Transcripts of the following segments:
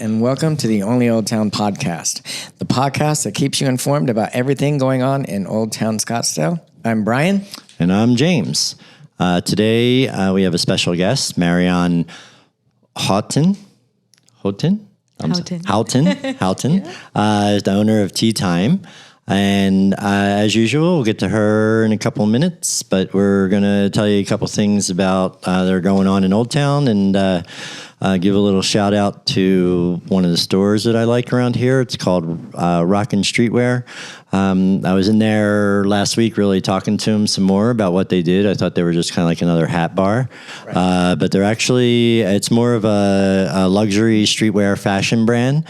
and welcome to the Only Old Town podcast, the podcast that keeps you informed about everything going on in Old Town Scottsdale. I'm Brian. And I'm James. Today, we have a special guest, Marion Houghton. Houghton, the owner of TeaTime. And as usual, we'll get to her in a couple of minutes, but we're going to tell you a couple things about that are going on in Old Town and give a little shout out to one of the stores that I like around here. It's called Rockin' Streetwear. I was in there last week really talking to them some more about what they did. I thought they were just kind of like another hat bar. Right. But they're actually, it's more of a luxury streetwear fashion brand,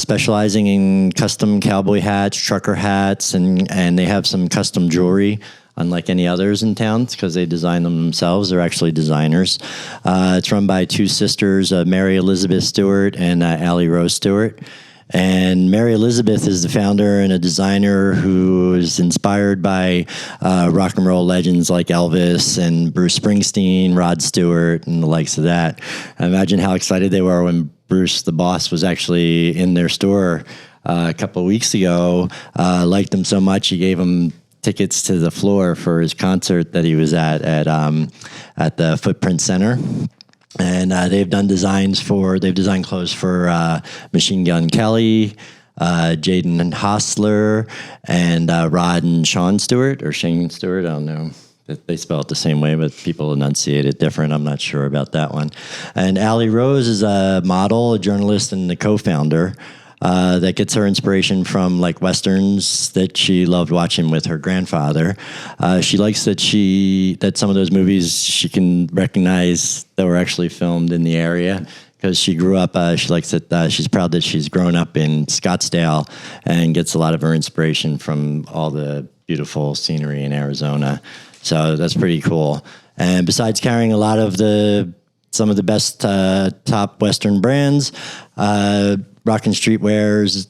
specializing in custom cowboy hats, trucker hats, and they have some custom jewelry, unlike any others in town, because they design them themselves. They're actually designers. It's run by two sisters, Mary Elizabeth Stewart and Allie Rose Stewart. And Mary Elizabeth is the founder and a designer who is inspired by rock and roll legends like Elvis and Bruce Springsteen, Rod Stewart, and the likes of that. I imagine how excited they were when Bruce, the boss, was actually in their store a couple of weeks ago. Liked them so much, he gave them tickets to the floor for his concert that he was at the Footprint Center. And they've designed clothes for Machine Gun Kelly, Jaden Hostler, and Rod and Sean Stewart, or Shane Stewart, I don't know. They spell it the same way, but people enunciate it different. I'm not sure about that one. And Allie Rose is a model, a journalist, and the co-founder. That gets her inspiration from like Westerns that she loved watching with her grandfather. She likes that some of those movies she can recognize that were actually filmed in the area, because she grew up, she likes that, she's proud that she's grown up in Scottsdale and gets a lot of her inspiration from all the beautiful scenery in Arizona. So that's pretty cool. And besides carrying a lot of some of the best top Western brands, Rockin' Streetwear's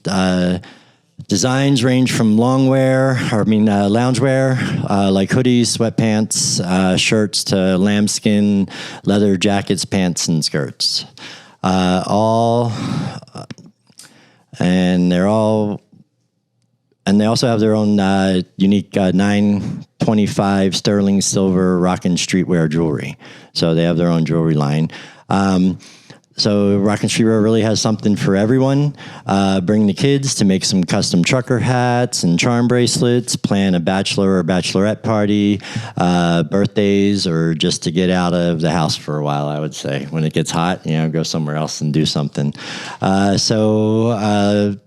designs range from loungewear, like hoodies, sweatpants, shirts, to lambskin, leather jackets, pants, and skirts. And they also have their own unique 925 sterling silver Rockin' Streetwear jewelry. So they have their own jewelry line. So Rockin' Streetwear really has something for everyone. Bring the kids to make some custom trucker hats and charm bracelets, plan a bachelor or bachelorette party, birthdays, or just to get out of the house for a while, I would say. When it gets hot, go somewhere else and do something. So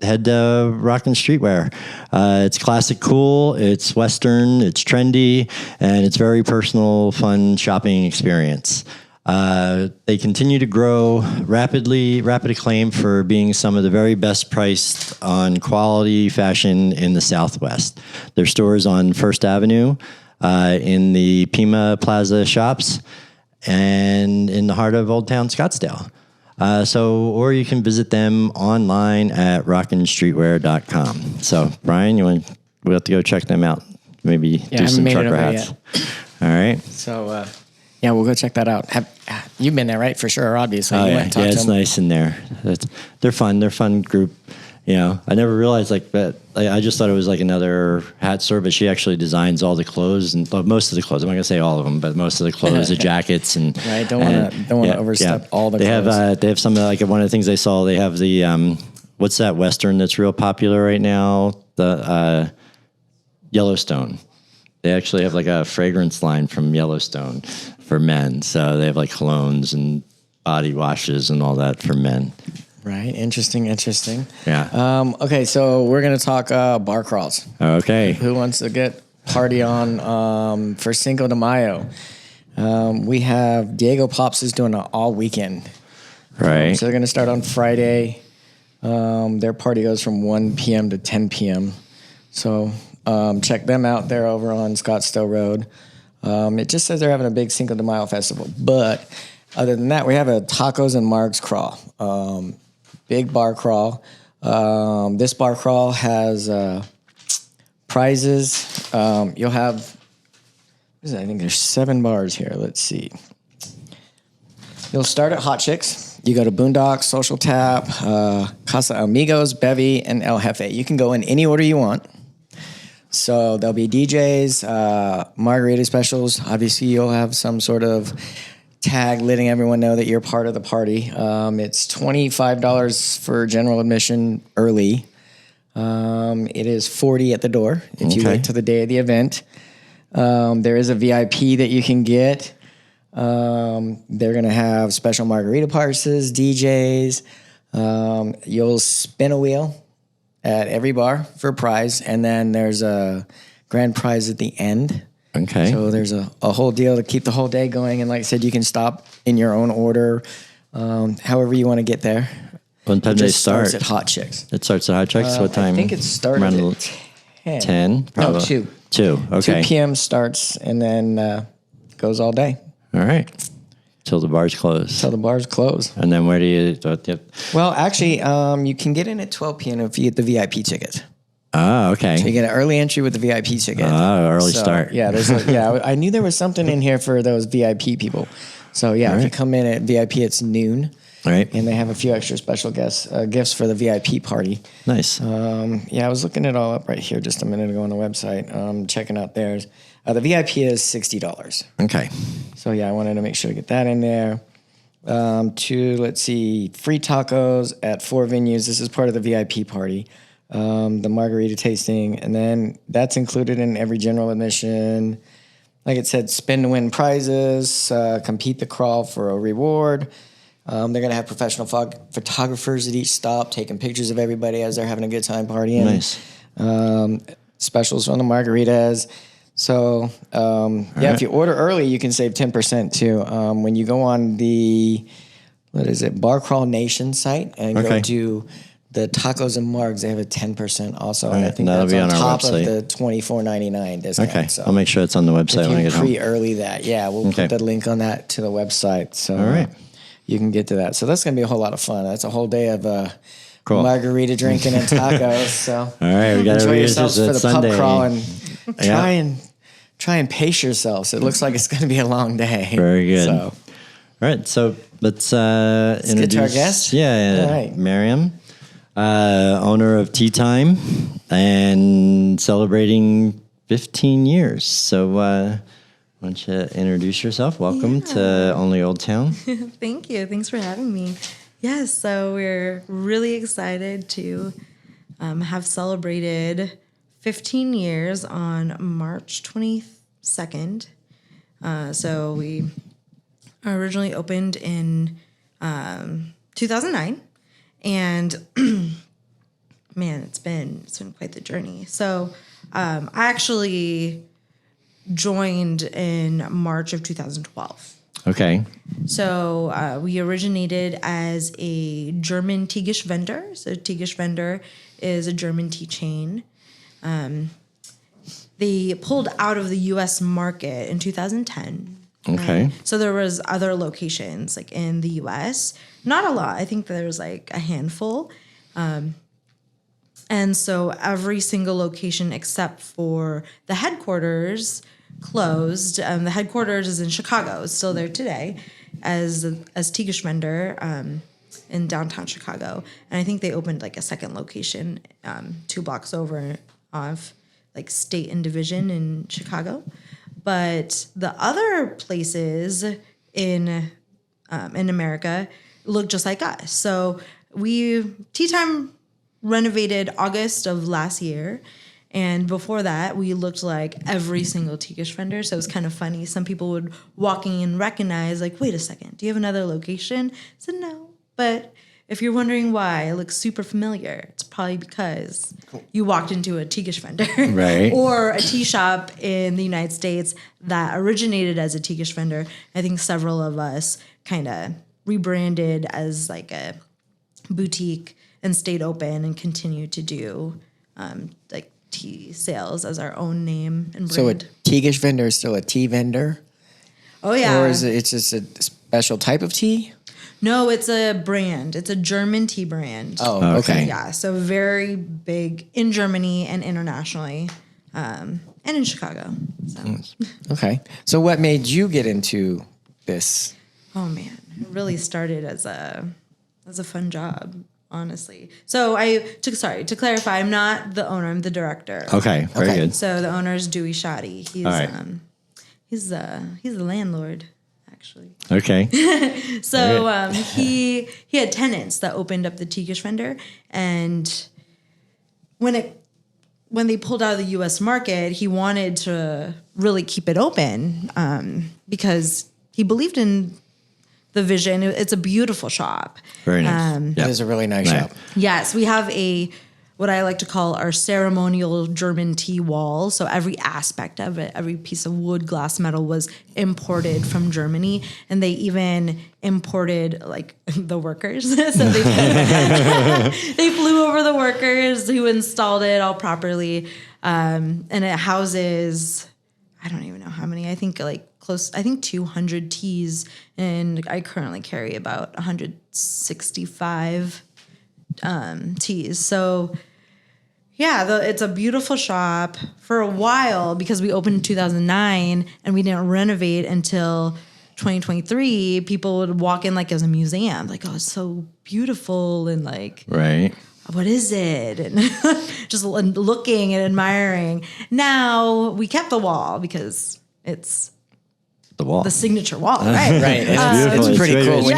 head to Rockin' Streetwear. It's classic cool, it's Western, it's trendy, and it's very personal, fun shopping experience. They continue to grow rapid acclaim for being some of the very best priced on quality fashion in the Southwest. Their store is on First Avenue, in the Pima Plaza shops, and in the heart of Old Town Scottsdale. Or you can visit them online at rockinstreetwear.com. So, Brian, we'll have to go check them out. Maybe do some trucker hats. All right. So, yeah, we'll go check that out. You've been there, right? For sure, obviously. Oh, yeah, it's nice in there. They're fun. They're a fun group. I never realized that. I just thought it was like another hat store, but she actually designs all the clothes and most of the clothes. I'm not gonna say all of them, but most of the clothes, the jackets, and right. Don't want to overstep all the clothes. They have some, like one of the things I saw. They have the what's that Western that's real popular right now? The Yellowstone. They actually have like a fragrance line from Yellowstone for men. So they have like colognes and body washes and all that for men. Right. Interesting. Yeah. Okay, so we're going to talk bar crawls. Okay. Who wants to get party on for Cinco de Mayo? We have Diego Pops is doing it all weekend. Right. So they're going to start on Friday. Their party goes from 1 p.m. to 10 p.m. So check them out. They're over on Scottsdale Road. It just says they're having a big Cinco de Mayo festival. But other than that, we have a Tacos and Margs crawl. Big bar crawl. This bar crawl has prizes. You'll have, I think there's 7 bars here. Let's see. You'll start at Hot Chicks. You go to Boondocks, Social Tap, Casa Amigos, Bevy, and El Jefe. You can go in any order you want. So there'll be DJs, margarita specials. Obviously, you'll have some sort of tag letting everyone know that you're part of the party. It's $25 for general admission early. It is $40 at the door if you wait till the day of the event. There is a VIP that you can get. They're going to have special margarita passes, DJs. You'll spin a wheel at every bar for a prize, and then there's a grand prize at the end. Okay. So there's a whole deal to keep the whole day going. And like I said, you can stop in your own order, however you want to get there. What time do they start? It starts at Hot Chicks. It starts at Hot Chicks. What time? I think it started at 10. 10? Probably. No, 2. 2, okay. 2 p.m. starts and then goes all day. All right. Till the bars close. Till the bars close. And then where do you... Well, actually, you can get in at 12 p.m. if you get the VIP ticket. Ah, okay. So you get an early entry with the VIP ticket. Early start. Yeah, I knew there was something in here for those VIP people. So yeah, if you come in at VIP, it's noon. All right. And they have a few extra special gifts for the VIP party. Nice. Yeah, I was looking it all up right here just a minute ago on the website, checking out theirs. The VIP is $60. Okay. So yeah, I wanted to make sure to get that in there. Let's see, free tacos at 4 venues. This is part of the VIP party. The margarita tasting, and then that's included in every general admission. Like it said, spin to win prizes, compete the crawl for a reward. They're going to have professional photographers at each stop taking pictures of everybody as they're having a good time partying. Nice. Specials from the margaritas. So, if you order early, you can save 10% too. When you go on the, Bar Crawl Nation site and go to the tacos and margs, they have a 10% also. And I think that'll that's be on on our top website. of the $24.99 discount. Okay, So I'll make sure it's on the website when I get home. pre-early that, we'll put the link on that to the website. So all right. You can get to that. So that's going to be a whole lot of fun. That's a whole day of cool. margarita drinking and tacos. So all right, we got to enjoy yourselves for the Sunday. pub crawl and try and pace yourselves. It looks like it's going to be a long day. Very good. So, all right, so let's introduce get to our guest. Yeah, all right. Marion, owner of TeaTime and celebrating 15 years. So why don't you introduce yourself? Welcome to Only Old Town. Thank you. Thanks for having me. Yes, so we're really excited to have celebrated 15 years on March 22nd. So we originally opened in 2009, and man, it's been quite the journey. So I actually joined in March of 2012. Okay. So we originated as a German tea gish vendor. So tea gish vendor is a German tea chain. They pulled out of the U.S. market in 2010. Okay. So there was other locations like in the U.S. Not a lot. I think there was like a handful. And so every single location except for the headquarters closed. The headquarters is in Chicago. It's still there today as Teagish Vendor in downtown Chicago. And I think they opened like a second location 2 blocks over off like State and Division in Chicago. But the other places in America look just like us. So TeaTime renovated August of last year. And before that, we looked like every single Teagish vendor. So it was kind of funny. Some people would walking in recognize, like, wait a second, do you have another location? I said, no. But if you're wondering why it looks super familiar, it's probably because you walked into a Teagish vendor. Right. Or a tea shop in the United States that originated as a Teagish vendor. I think several of us kind of rebranded as like a boutique and stayed open and continued to do like tea sales as our own name and brand. So a Teagish vendor is still a tea vendor? Oh, yeah. Or is it's just a special type of tea? No, it's a brand. It's a German tea brand. Oh, okay. Yeah, so very big in Germany and internationally, and in Chicago. So. Okay. So what made you get into this? Oh man, it really started as a fun job, honestly. So to clarify, I'm not the owner, I'm the director. Okay, very good. So the owner is Dewey Shoddy. He's All right. He's the landlord, actually. Okay. So he had tenants that opened up the Teakish vendor, and when they pulled out of the U.S. market, he wanted to really keep it open because he believed in the vision. It's a beautiful shop. Very nice. It is a really nice shop. Yes, we have what I like to call our ceremonial German tea wall. So every aspect of it, every piece of wood, glass, metal was imported from Germany, and they even imported like the workers. So they flew over the workers who installed it all properly, and it houses, I don't even know how many. I think 200 teas, and I currently carry about 165 teas. So yeah, it's a beautiful shop. For a while, because we opened in 2009 and we didn't renovate until 2023, people would walk in like as a museum, like, oh, it's so beautiful, and like, Right. what is it? And just looking and admiring. Now we kept the wall because it's The wall. the signature wall, right? Right. beautiful. It's pretty It's cool very-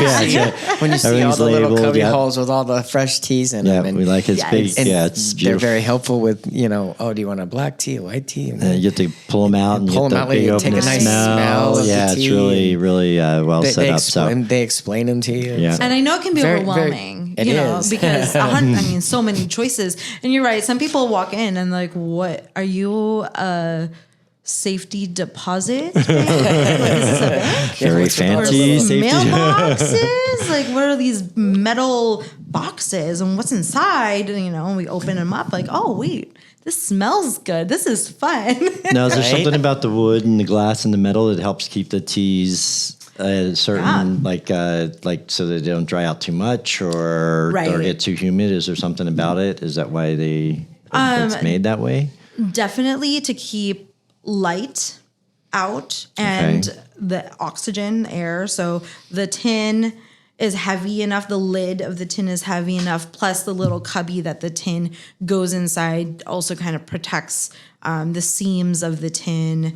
when you see all Everything's the little labeled, cubby yeah. holes with all the fresh teas in Yeah, them. we like it's Yeah, big. it's- Yeah, it's They're beautiful. very helpful with, do you want a black tea, a white tea? And You get to pull them out and Pull you 'em get out, the big you open take a nice smell of the Yeah, it's tea, really, really well they, set they up. they explain them to you. Yeah. And I know it can be Very, overwhelming, very- it is. because so many choices. And you're right. Some people walk in and like, what are you? Safety deposit? Like, is this a bank? Very what's with all the fancy little safety. Mailboxes? Like, what are these metal boxes and what's inside? And we open them up like, oh, wait, this smells good. This is fun. Now, is there Right? something about the wood and the glass and the metal that helps keep the teas certain, like so they don't dry out too much or Right. get too humid? Is there something about it? Is that why it's made that way? Definitely to keep light out and the oxygen, air. So the tin is heavy enough. The lid of the tin is heavy enough. Plus the little cubby that the tin goes inside also kind of protects the seams of the tin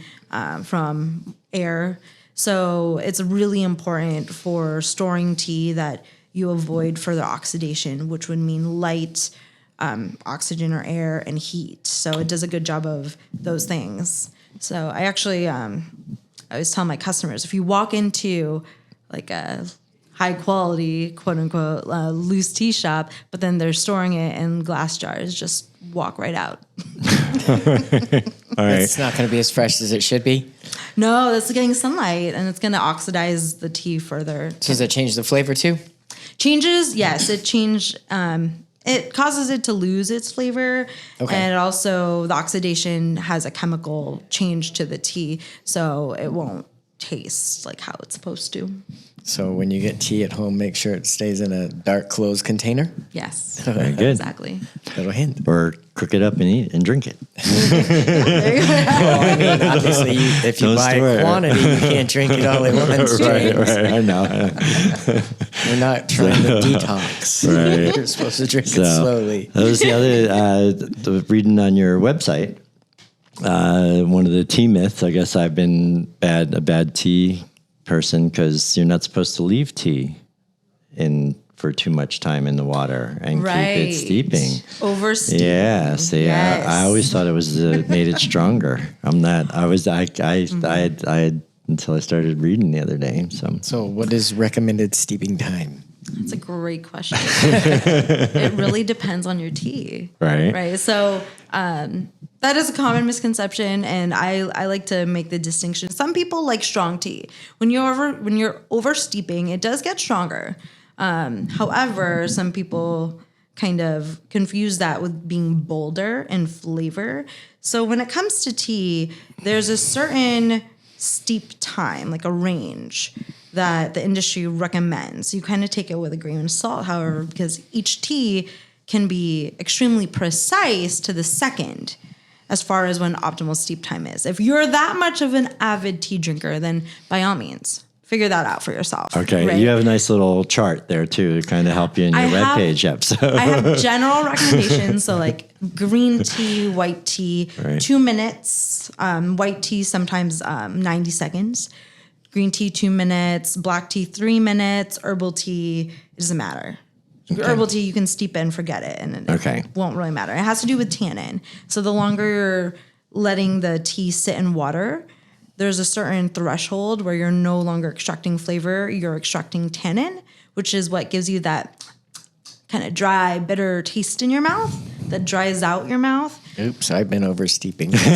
from air. So it's really important for storing tea that you avoid further oxidation, which would mean light, oxygen or air, and heat. So it does a good job of those things. So I actually, I always tell my customers, if you walk into like a high quality, quote unquote, loose tea shop, but then they're storing it in glass jars, just walk right out. All right. It's not going to be as fresh as it should be. No, that's getting sunlight and it's going to oxidize the tea further. So does it change the flavor too? Changes, yes, it changed. It causes it to lose its flavor, Okay. and also the oxidation has a chemical change to the tea, so it won't taste like how it's supposed to. So when you get tea at home, make sure it stays in a dark closed container. Yes, Very good. exactly. Little hint. Or cook it up and eat and drink it. There you go. Obviously, if you Don't buy store it. quantity, you can't drink it all at once. right, James. right. I know. We're not trying to detox. Right. You're supposed to drink So, it slowly. That was the other, reading on your website, one of the tea myths, I guess I've been a bad tea person because you're not supposed to leave tea for too much time in the water and keep it steeping. Oversteep. Yeah, see, Yes. I always thought it was made it stronger. I'm not. I had until I started reading the other day. So what is recommended steeping time? That's a great question. It really depends on your tea. Right. Right. So that is a common misconception, and I like to make the distinction. Some people like strong tea. When you're over steeping, it does get stronger. However, some people kind of confuse that with being bolder in flavor. So when it comes to tea, there's a certain steep time, like a range that the industry recommends. You kind of take it with a grain of salt, however, because each tea can be extremely precise to the second as far as when optimal steep time is. If you're that much of an avid tea drinker, then by all means, figure that out for yourself. Okay. right? You have a nice little chart there too to kind of help you in your webpage. Yep. So I have general recommendations. So like green tea, white tea, Right. 2 minutes. White tea, sometimes 90 seconds. Green tea, 2 minutes. Black tea, 3 minutes. Herbal tea, it doesn't matter. Herbal tea, you can steep it and forget it, and it won't really matter. It has to do with tannin. So the longer you're letting the tea sit in water, there's a certain threshold where you're no longer extracting flavor, you're extracting tannin, which is what gives you that kind of dry, bitter taste in your mouth that dries out your mouth. Oops, I've been over steeping. Sure.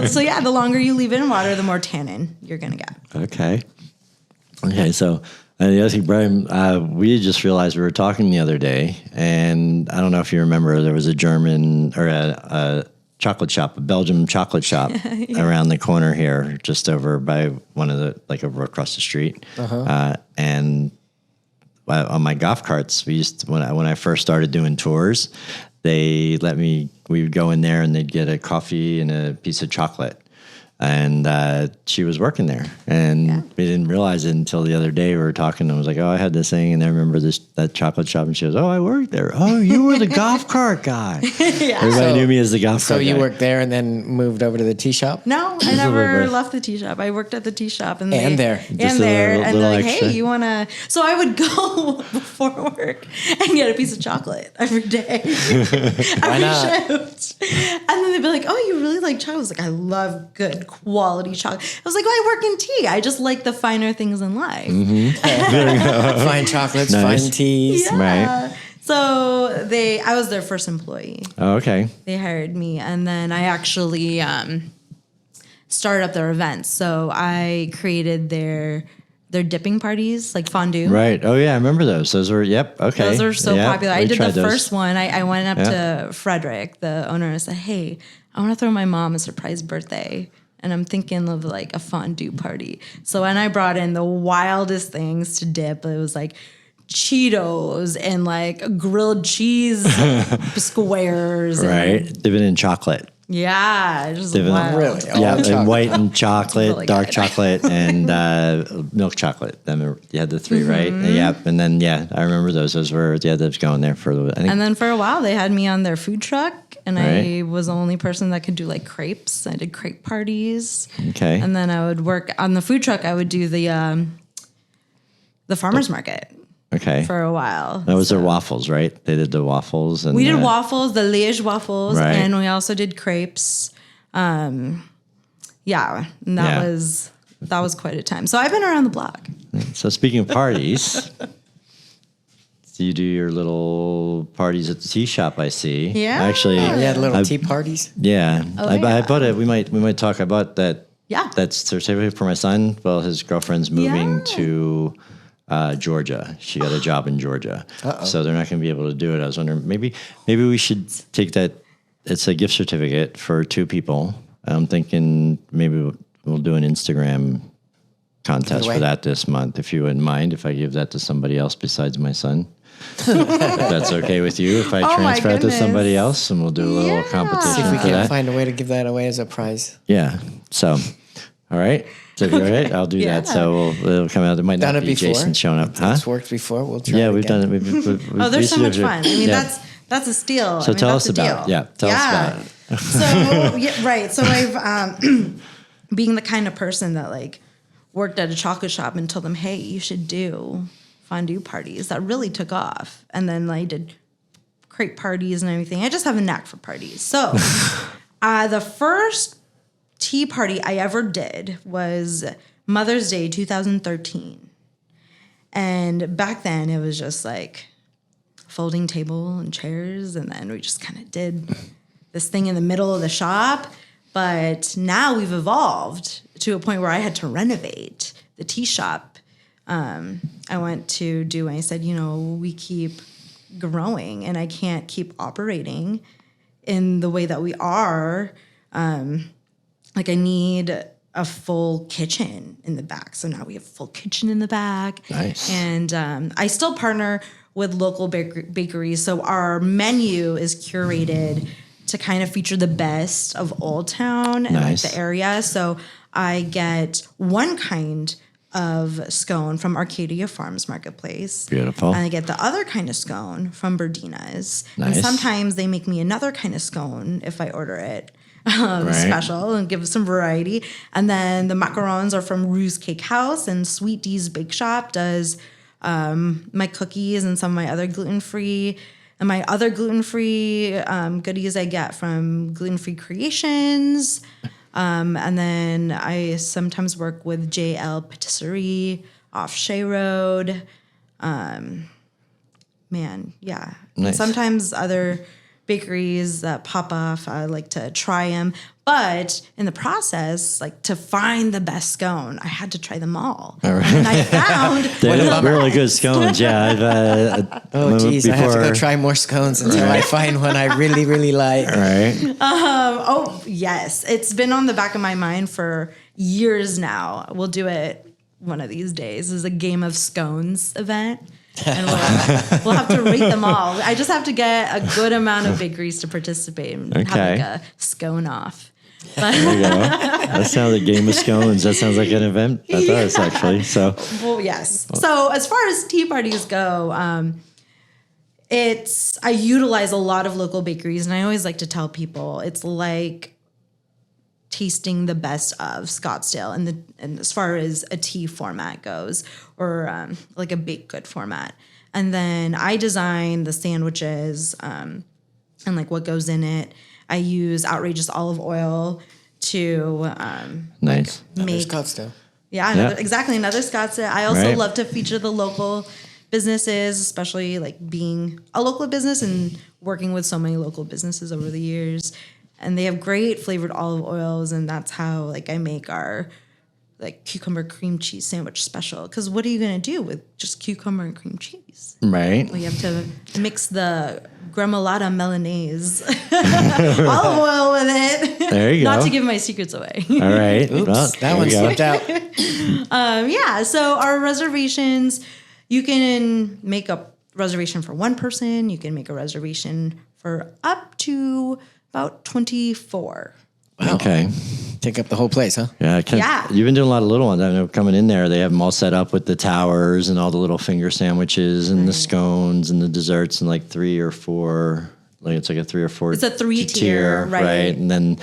So yeah, the longer you leave it in water, the more tannin you're gonna get. Okay. So the other thing, Brian, we just realized we were talking the other day, and I don't know if you remember, there was a German or a chocolate shop, a Belgian chocolate shop around the corner here, just over by one of the, like over across the street. And on my golf carts, we used to, when I first started doing tours, we would go in there and they'd get a coffee and a piece of chocolate. And she was working there, and we didn't realize it until the other day. We were talking, and I was like, "Oh, I had this thing, and I remember that chocolate shop." And she goes, "Oh, I worked there. Oh, you were the golf cart guy." Everybody knew me as the golf cart guy. So you worked there and then moved over to the tea shop? No, I never left the tea shop. I worked at the tea shop and there. and they're like, extra. "Hey, you wanna?" So I would go before work and get a piece of chocolate every day, every shift, and then they'd be like, "Oh, you really like chocolate?" I was like, "I love good quality chocolate." I was like, "Well, I work in tea. I just like the finer things in life." Fine chocolates, Nice. fine teas. Yeah. Right. So I was their first employee. Oh, okay. They hired me, and then I actually started up their events. So I created their dipping parties, like fondue. Right. Oh, yeah. I remember those. Those were, okay. Those are so popular. I did the tried those. first one. I went up to Frederick, the owner, and I said, "Hey, I want to throw my mom a surprise birthday. And I'm thinking of like a fondue party." So when I brought in the wildest things to dip, it was like Cheetos and like grilled cheese squares. Right. They've been in chocolate. Yeah, just They've been wild. Really? Yeah, chocolate. and white and chocolate, Really dark good. chocolate, and milk chocolate. Then you had the three, right? Yeah, and then I remember those. Those were that was going there for a little bit. I think. And then for a while, they had me on their food truck, and I Right. was the only person that could do like crepes. I did crepe parties. Okay. And then I would work on the food truck. I would do the farmers market Okay. for a while. That was their waffles, right? They did the waffles, and We did waffles, the Liège waffles, Right. and we also did crepes. And that was quite a time. So I've been around the block. So speaking of parties, so you do your little parties at the tea shop. I see. Yeah. Actually, You had little tea parties? yeah. I yeah. bought it. We might talk about that. Yeah. That's certificate for my son. Well, his girlfriend's moving Yeah. to Georgia. She got a job in Georgia, so they're not going to be able to do it. I was wondering maybe we should take that. It's a gift certificate for 2 people. I'm thinking maybe we'll do an Instagram contest for that this month. If you wouldn't mind, if I give that to somebody else besides my son. If that's okay with you, if I Oh, my transfer it to goodness. somebody else, and we'll do a little Yeah. competition See if we for can't that. find a way to give that away as a prize. Yeah. So, all right. So, all right, I'll do that. So it'll come out. It might not Done it be before? Jason showing up, huh? It's worked before. We'll try. Yeah, it we've again. done it. We've Oh, there's so we much used to- fun. I mean, yeah. that's a steal. So I mean, tell that's us a about it. deal. Yeah, tell us about it. So yeah, right. So I've being the kind of person that like worked at a chocolate shop and told them, "Hey, you should do fondue parties." That really took off, and then I did crepe parties and everything. I just have a knack for parties. So the first tea party I ever did was Mother's Day 2013, and back then it was just like folding table and chairs, and then we just kind of did this thing in the middle of the shop. But now we've evolved to a point where I had to renovate the tea shop. I went to do, and I said, we keep growing, and I can't keep operating in the way that we are. Like I need a full kitchen in the back. So now we have a full kitchen in the back. Nice. And I still partner with local bakeries. So our menu is curated to kind of feature the best of Old Town and like the area. So I get one kind of scone from Arcadia Farms Marketplace. Beautiful. And I get the other kind of scone from Berdina's. Nice. And sometimes they make me another kind of scone if I order it special and give some variety. And then the macarons are from Rue's Cake House, and Sweet D's Bake Shop does my cookies and some of my other gluten-free. And my other gluten-free goodies I get from Gluten Free Creations. And then I sometimes work with JL Patisserie off Shea Road. Man, yeah. Nice. Sometimes other bakeries that pop off, I like to try them. But in the process, like to find the best scone, I had to try them all. And I found they're really good scones. Yeah. Geez, I have to go try more scones until I find one I really, really like. Right. Oh, yes. It's been on the back of my mind for years now. We'll do it one of these days. It's a game of scones event. And we'll have to rate them all. I just have to get a good amount of bakeries to participate and have like a scone off. There you go. That sounds like a game of scones. That sounds like an event. That does, actually. So, well, yes. So as far as tea parties go, I utilize a lot of local bakeries, and I always like to tell people it's like tasting the best of Scottsdale, and as far as a tea format goes, or like a baked good format. And then I design the sandwiches and like what goes in it. I use outrageous olive oil to nice. Make Scottsdale. Yeah, exactly. Another Scottsdale. I also love to feature the local businesses, especially like being a local business and working with so many local businesses over the years. And they have great flavored olive oils, and that's how like I make our like cucumber cream cheese sandwich special. Because what are you gonna do with just cucumber and cream cheese? Right. Well, you have to mix the gremolata Milanese olive oil with it. There you go. Not to give my secrets away. All right. Oops, Well, that one slipped out. Yeah. So our reservations, you can make a reservation for one person. You can make a reservation for up to about 24. Wow. Okay. Take up the whole place, huh? Yeah. You've been doing a lot of little ones. I know coming in there, they have them all set up with the towers and all the little finger sandwiches and the scones and the desserts and like 3 or 4. Like it's like a 3 or 4. It's a 3-tier, right? And then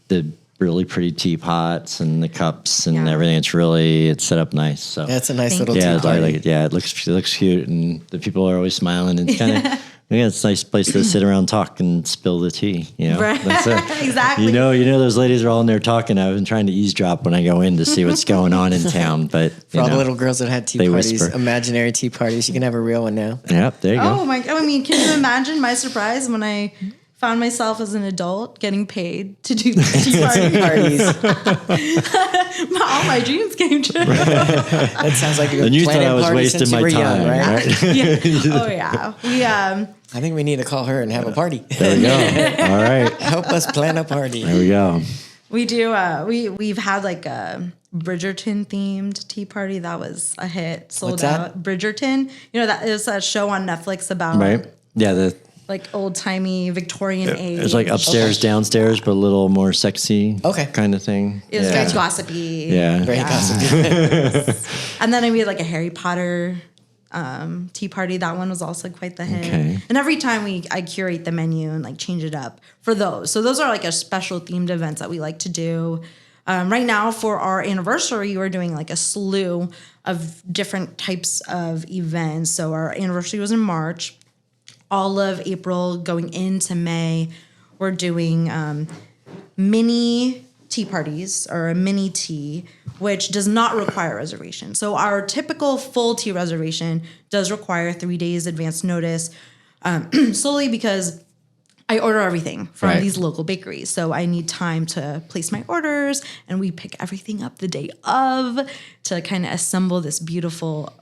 the really pretty teapots and the cups and everything. It's set up nice. So That's a nice little tea I party. like it. Yeah, it looks cute, and the people are always smiling. And it's kind of it's a nice place to sit around, talk, and spill the tea. You know, Right. That's it. Exactly. You know, those ladies are all in there talking. I've been trying to eavesdrop when I go in to see what's going on in town. But For all the little girls that had tea they parties, whisper. imaginary tea parties, you can have a real one now. Yep, there you go. Oh my God. I mean, can you imagine my surprise when I found myself as an adult getting paid to do tea parties? All my dreams came true. That sounds like a And you thought planning I was party wasting since you my Oh, were time, young, right? Yeah. Oh yeah. We I think we need to call her and have a party. There we go. All right, Help us plan a party. there we go. we do we've had like a Bridgerton themed tea party that was a hit, sold What's that? out. Bridgerton, you know, that is a show on Netflix about Right? Yeah, like old timey Victorian age. it's like upstairs, downstairs, but a little more sexy. Okay. kind of thing. It was yeah. very gossipy. Yeah. Very gossipy. And then I made like a Harry Potter tea party. That one was also quite the hit. Okay. And every time I curate the menu and like change it up for those. So those are like a special themed events that we like to do. Right now for our anniversary, we're doing like a slew of different types of events. So our anniversary was in March. All of April going into May, we're doing mini tea parties or a mini tea, which does not require reservation. So our typical full tea reservation does require 3 days advance notice, solely because I order everything from these local bakeries. So I need time to place my orders, and we pick everything up the day of to kind of assemble this beautiful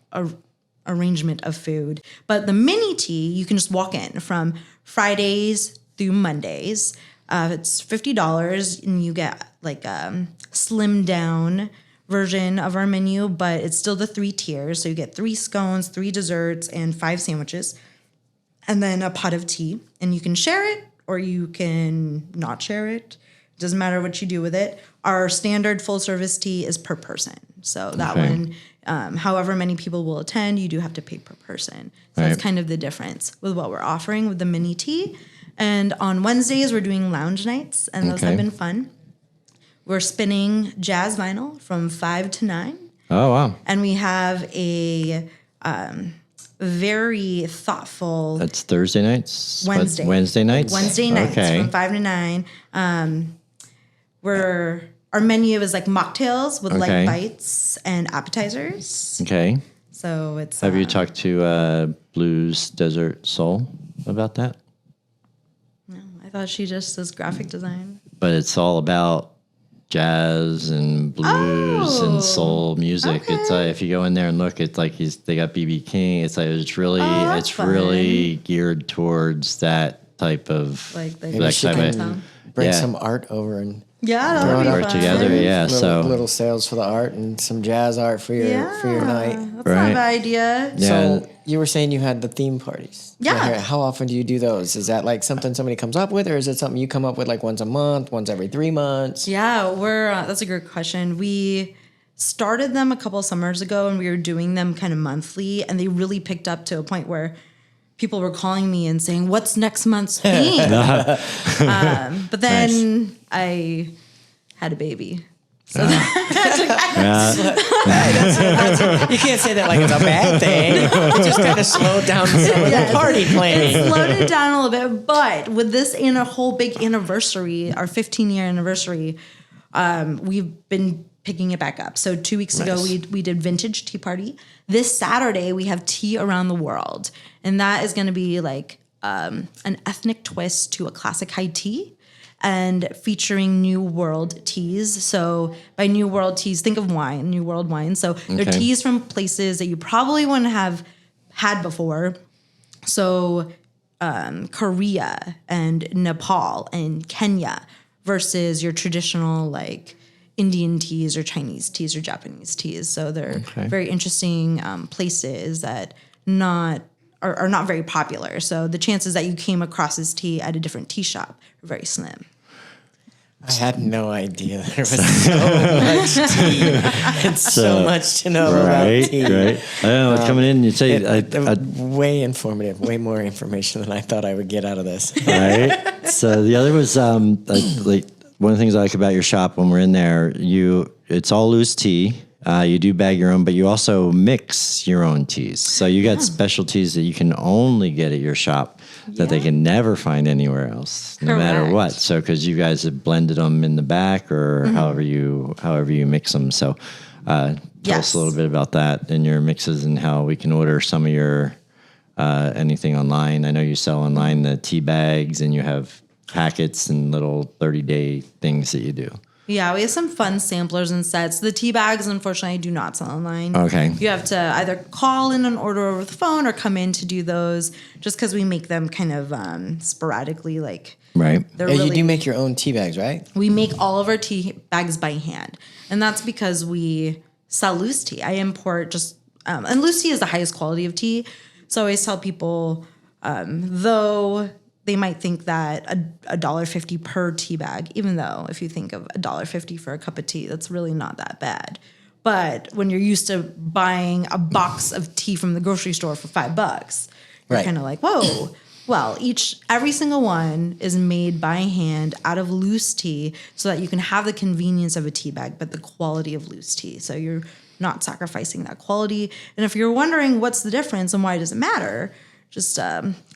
arrangement of food. But the mini tea, you can just walk in from Fridays through Mondays. It's $50, and you get like a slimmed down version of our menu, but it's still the 3 tiers. So you get 3 scones, 3 desserts, and 5 sandwiches, and then a pot of tea. And you can share it or you can not share it. Doesn't matter what you do with it. Our standard full service tea is per person. So that one, however many people will attend, you do have to pay per person. So that's kind of the difference with what we're offering with the mini tea. And on Wednesdays, we're doing lounge nights, and those have been fun. We're spinning jazz vinyl from 5 to 9. Oh, wow. And we have a very thoughtful... That's Thursday nights? Wednesday. Wednesday nights? Wednesday nights from 5 to 9. Our menu is like mocktails with light bites and appetizers. Okay. So it's... Have you talked to Blues Desert Soul about that? No, I thought she just does graphic design. But it's all about jazz and blues and soul music. Okay. It's if you go in there and look, it's like they got BB King. It's like it's really really geared towards that type of Like the Maybe she can town. bring some art over and Yeah, that'll be fun. together. Yeah, little sales for the art and some jazz art for your night. That's not a bad idea. Yeah. So you were saying you had the theme parties. Yeah. How often do you do those? Is that like something somebody comes up with, or is it something you come up with like once a month, once every 3 months? Yeah, that's a great question. We started them a couple of summers ago, and we were doing them kind of monthly, and they really picked up to a point where people were calling me and saying, "What's next month's theme?" But then I had a baby. So You can't say that like it's a bad thing. It just kind of slowed down some of the party planning. it slowed it down a little bit. But with this in a whole big anniversary, our 15-year anniversary, we've been picking it back up. So 2 weeks ago, we did vintage tea party. This Saturday, we have tea around the world. And that is going to be like an ethnic twist to a classic high tea and featuring New World teas. So by New World teas, think of wine, New World wine. So they're teas from places that you probably wouldn't have had before. So Korea and Nepal and Kenya versus your traditional like Indian teas or Chinese teas or Japanese teas. So they're very interesting places that are not very popular. So the chances that you came across this tea at a different tea shop are very slim. I had no idea there was so much tea and so much to know about tea. Right. I know, coming in, you say... way informative, way more information than I thought I would get out of this. Right. So the other was like one of the things I like about your shop when we're in there. It's all loose tea. You do bag your own, but you also mix your own teas. So you got specialties that you can only get at your shop that they can never find anywhere else, no matter what. So because you guys have blended them in the back or however you mix them. So tell us a little bit about that and your mixes and how we can order some of your anything online. I know you sell online the tea bags and you have packets and little 30-day things that you do. Yeah, we have some fun samplers and sets. The tea bags, unfortunately, do not sell online. Okay. You have to either call in an order over the phone or come in to do those just because we make them kind of sporadically. Right. You do make your own tea bags, right? We make all of our tea bags by hand. And that's because we sell loose tea. I import and loose tea is the highest quality of tea. So I always tell people, though they might think that $1.50 per tea bag, even though if you think of $1.50 for a cup of tea, that's really not that bad. But when you're used to buying a box of tea from the grocery store for $5, you're kind of like, whoa. Well, every single one is made by hand out of loose tea so that you can have the convenience of a tea bag, but the quality of loose tea. So you're not sacrificing that quality. And if you're wondering what's the difference and why does it matter, just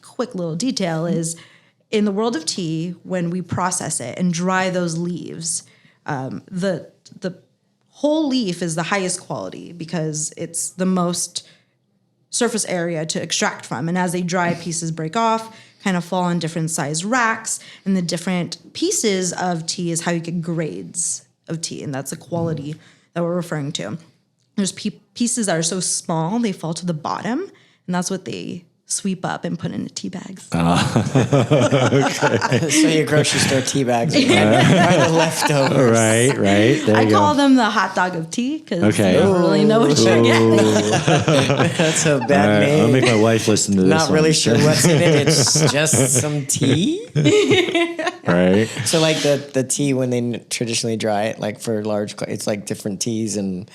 quick little detail is in the world of tea, when we process it and dry those leaves, the whole leaf is the highest quality because it's the most surface area to extract from. And as they dry, pieces break off, kind of fall on different size racks. And the different pieces of tea is how you get grades of tea. And that's the quality that we're referring to. There's pieces that are so small, they fall to the bottom. And that's what they sweep up and put into tea bags. So your grocery store tea bags are the leftovers. Right. There I you call go. them the hot dog of tea because Okay. you don't really know what you're getting. That's a bad name. I'll make my wife listen to this. Not really sure what's in it. It's just some tea. Right. So like the tea when they traditionally dry it, like for large, it's like different teas in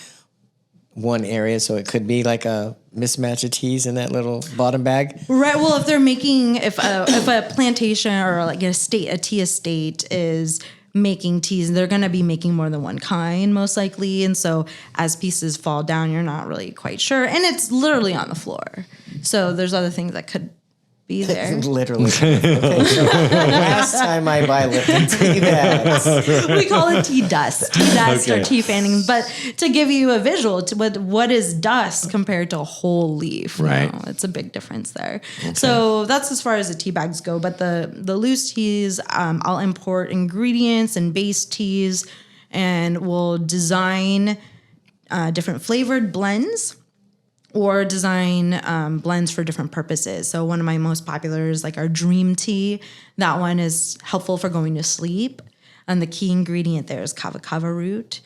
one area. So it could be like a mismatch of teas in that little bottom bag. Right. Well, if they're making, if a plantation or like a tea estate is making teas, they're going to be making more than one kind most likely. And so as pieces fall down, you're not really quite sure. And it's literally on the floor. So there's other things that could be there. Literally. Okay, so last time I buy Lipton tea bags. We call it tea dust Okay. or tea fanning. But to give you a visual to what is dust compared to a whole leaf, Right. It's a big difference there. Okay. So that's as far as the tea bags go. But the loose teas, I'll import ingredients and base teas, and we'll design different flavored blends. Or design blends for different purposes. So one of my most popular is like our dream tea. That one is helpful for going to sleep. And the key ingredient there is kava root,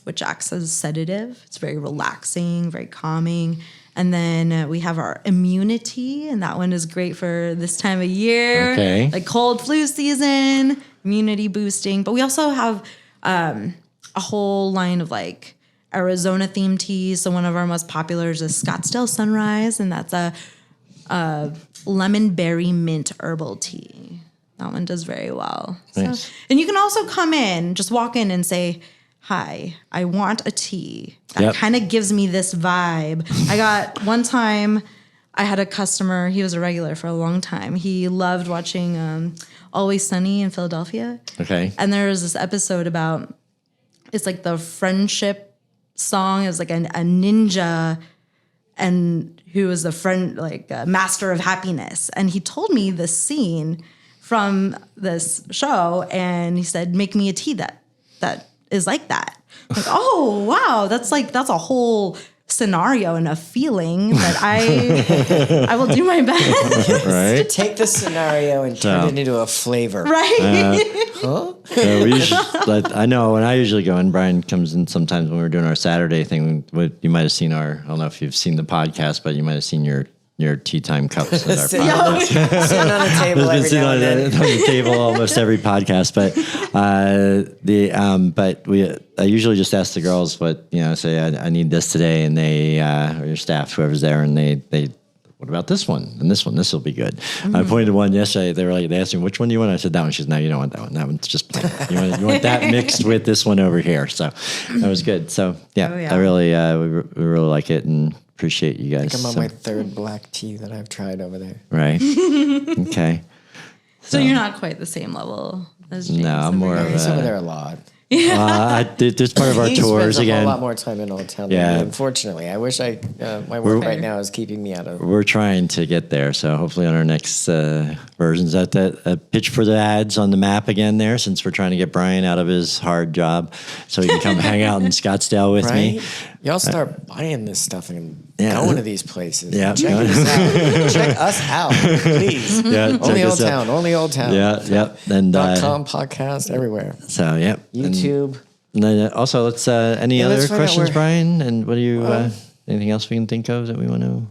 which acts as a sedative. It's very relaxing, very calming. And then we have our immunity, and that one is great for this time of year. Okay. Like cold flu season, immunity boosting. But we also have a whole line of like Arizona themed teas. So one of our most popular is a Scottsdale Sunrise, and that's a lemon berry mint herbal tea. That one does very well. Nice. So, and you can also come in, just walk in and say, "Hi, I want a tea." That kind of gives me this vibe. I got one time, I had a customer, he was a regular for a long time. He loved watching Always Sunny in Philadelphia. Okay. And there was this episode about, it's like the friendship song. It was like a ninja and who was a friend, like a master of happiness. And he told me this scene from this show, and he said, "Make me a tea that is like that." Like, oh wow, that's a whole scenario and a feeling that I will do my best. Right. Take the scenario and turn it into a flavor. Right. So I know when I usually go, and Brian comes in sometimes when we're doing our Saturday thing. You might have seen I don't know if you've seen the podcast, but you might have seen your tea time cups at our Sitting podcast. Sitting on a table It's been every sitting now on and then. the table almost every podcast, but I usually just ask the girls say I need this today, and they or your staff, whoever's there, and they what about this one and this one? This will be good. Mm-hmm. I pointed to one yesterday. They asked me which one do you want. I said that one. She said no, you don't want that one. That one's just plain. You want that mixed with this one over here. So that was good. So yeah. I really we really like it and appreciate you guys. I'm on my third black tea that I've tried over there. Right. Okay. So you're not quite the same level as James. No, I'm more of He's over a. there a lot. There's part of our He tours spends a again. whole lot more time in Old Town. Yeah. Than me, unfortunately, I wish my work right now is keeping me out of. We're trying to get there, so hopefully on our next versions, that pitch for the ads on the map again there, since we're trying to get Brian out of his hard job, so he can come hang out in Scottsdale with me. Y'all start buying this stuff and Yeah. going to these places. Yeah. Check us out. Check us out, please. Yeah, Only check Old us out. Town. Only Old Town. Yeah, and .com podcast everywhere. so yeah, YouTube. And then also, let's any let's other find out questions, where- Brian? And what do you? Anything else we can think of that we want to?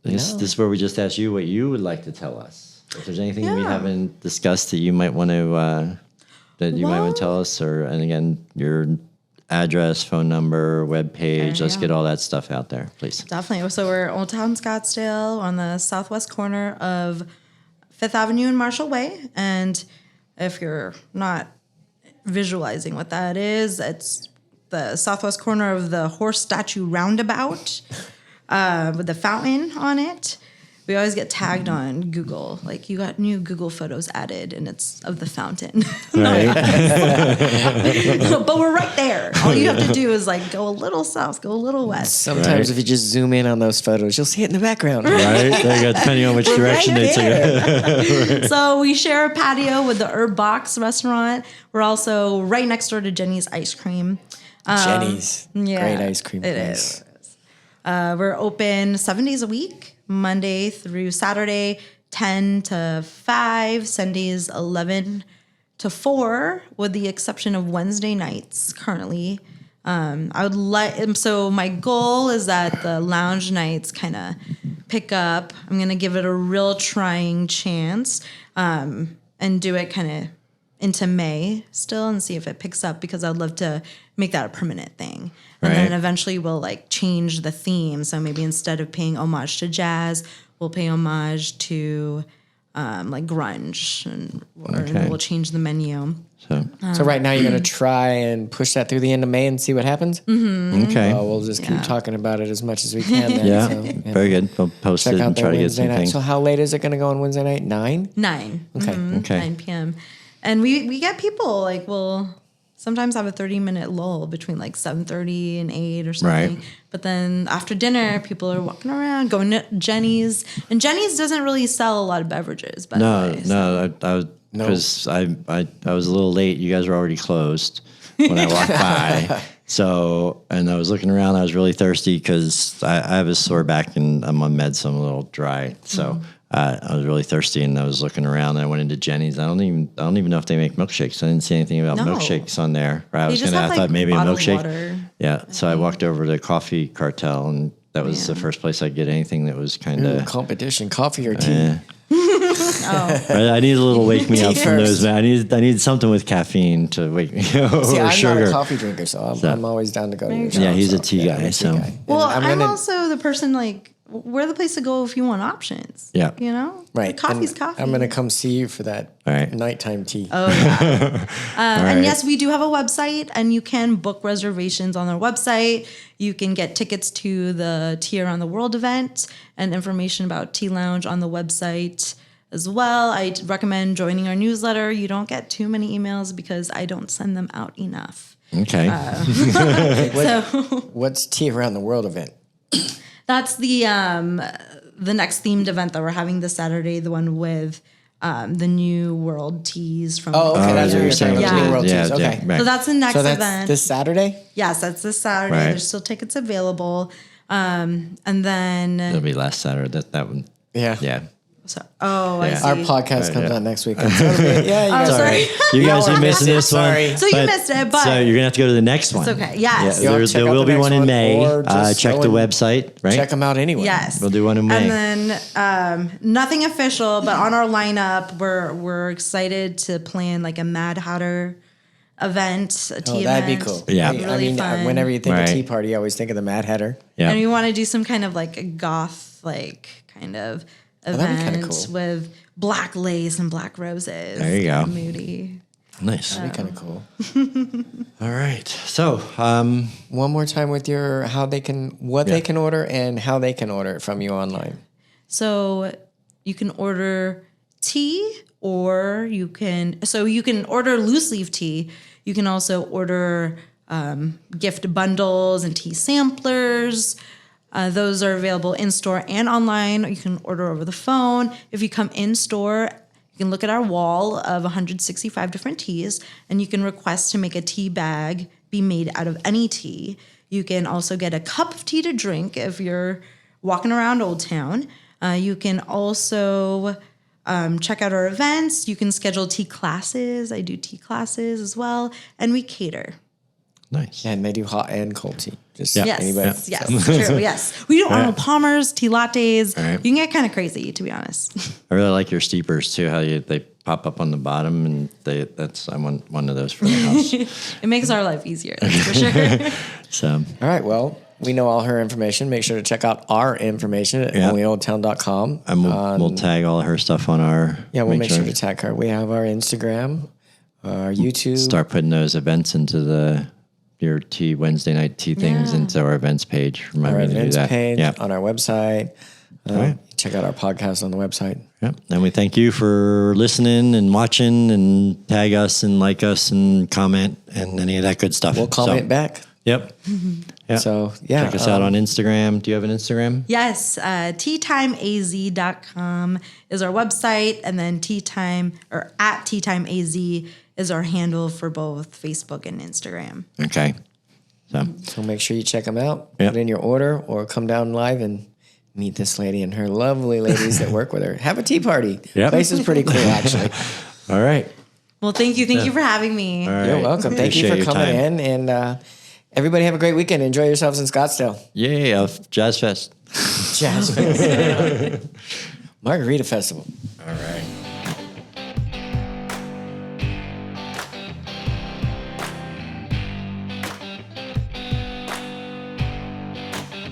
This is where we just ask you what you would like to tell us. If there's anything we haven't discussed that you might want to might want to tell us, and again, your address, phone number, web page. Let's get all that stuff out there, please. Definitely. So we're Old Town Scottsdale on the southwest corner of 5th Avenue and Marshall Way. And if you're not visualizing what that is, it's the southwest corner of the horse statue roundabout with the fountain on it. We always get tagged on Google, like you got new Google photos added and it's of the fountain. Right. But we're right there. All you have to do is like go a little south, go a little west. Sometimes if you just zoom in on those photos, you'll see it in the background. Right? There you go, depending on which direction they took it. So we share a patio with the Herb Box restaurant. We're also right next door to Jenny's Ice Cream. Jenny's. Yeah, Great ice cream it place. is. We're open 7 days a week, Monday through Saturday, 10 to 5, Sundays 11 to 4, with the exception of Wednesday nights currently. So my goal is that the lounge nights kind of pick up. I'm going to give it a real trying chance and do it kind of into May still and see if it picks up, because I'd love to make that a permanent thing. And then eventually we'll like change the theme. So maybe instead of paying homage to jazz, we'll pay homage to like grunge, and we'll change the menu. So right now you're going to try and push that through the end of May and see what happens? Mm-hmm. Okay. We'll just keep talking about it as much as we can then. Very good. We'll post Check it out and their try to get Wednesday some night. things. So how late is it going to go on Wednesday night? 9? 9. Okay. Okay. 9 p.m. And we get people like, we'll sometimes have a 30-minute lull between like 7:30 and 8 or something. Right. But then after dinner, people are walking around, going to Jenny's. And Jenny's doesn't really sell a lot of beverages, by the way. No, because I was a little late. You guys were already closed when I walked by. So, and I was looking around. I was really thirsty because I have a sore back and I'm on meds, so I'm a little dry. So I was really thirsty, and I was looking around. And I went into Jenny's. I don't even know if they make milkshakes. I didn't see anything about milkshakes on there. Or I thought maybe a milkshake. Water. Yeah. So I walked over to Coffee Cartel, and that was the first place I'd get anything that was kind of competition, coffee or tea? I need a little wake me up from those. I need something with caffeine to wake me up. See, I'm sugar. not a coffee drinker, so I'm always down to go to your shop. Yeah, he's a tea guy. I'm a tea guy. Well, And I'm also the person like, we're the place to go if you want options. Yeah. You know? right. Like, coffee's And coffee. I'm going to come see you for that Right. nighttime tea. Oh, yeah. And right. yes, we do have a website, and you can book reservations on our website. You can get tickets to the Tea Around the World event and information about Tea Lounge on the website as well. I recommend joining our newsletter. You don't get too many emails because I don't send them out enough. Okay. What's Tea Around the World event? That's the next themed event that we're having this Saturday, the one with the New World Teas from. Oh, okay. That's what you're saying. Yeah. New World Yeah, Teas. yeah, Okay. right. So that's the next So that's event. this Saturday? Yes, that's this Saturday. Right. There's still tickets available. And then It'll be last Saturday. That one. Yeah. Yeah. I see. Our podcast comes out next week. Yeah, you guys sorry. You guys Yeah, are missing we're this sorry. one. So you missed it, but so you're gonna have to go to the next one. it's okay. Yes. Yeah, You'll check there out will the be next one in one, May. or just Check go the and website. Right. check them out anyway. Yes. We'll do one in May. And then nothing official, but on our lineup, we're excited to plan like a Mad Hatter event, a tea Oh, event. that'd be cool. Yeah. Really I mean, fun. whenever you think Right. of Tea Party, you always think of the Mad Hatter. Yeah. And we want to do some kind of like a goth, like kind of that'd be event kinda cool. with black lace and black roses. There you go. Moody. Nice. That'd be kind of cool. All right. So, One more time with your they can order and how they can order it from you online. So you can order tea, or you can order loose leaf tea. You can also order gift bundles and tea samplers. Those are available in store and online. You can order over the phone. If you come in store, you can look at our wall of 165 different teas, and you can request to make a tea bag be made out of any tea. You can also get a cup of tea to drink if you're walking around Old Town. You can also check out our events. You can schedule tea classes. I do tea classes as well, and we cater. nice. And they do hot and cold tea. Just Yes, anybody. yes, true, yes. We do Arnold Palmer's, tea lattes. All right. You can get kind of crazy, to be honst. I really like your steepers too. How they pop up on the bottom, and I want one of those for the house. It makes our life easier, that's for sure. So, All right. Well, we know all her information. Make sure to check out our information at onlyoldtown.com. and we'll tag all her stuff on our. Yeah, we'll make sure to tag her. We have our Instagram, our YouTube. Start putting those events into your tea Wednesday night tea things into our events page. Remind our me to do events that. page Yeah. on our website. right. Check out our podcast on the website. Yep. And we thank you for listening and watching, and tag us and like us and comment and any of that good stuff. We'll comment back. Yep. Yep. So, yeah. Check us out on Instagram. Do you have an Instagram? Yes, teatimeaz.com is our website, and then teatime or at teatimeaz is our handle for both Facebook and Instagram. Okay. So make sure you check them out. Yep. Put in your order or come down live and meet this lady and her lovely ladies that work with her. Have a tea party. Yep. Place is pretty cool, actually. All right. Well, thank you for having me. All You're right. welcome. Thank you Appreciate for your coming time. in. And everybody have a great weekend. Enjoy yourselves in Scottsdale. Yeah, Jazz Fest. Jazz Fest. Margarita Festival. All right.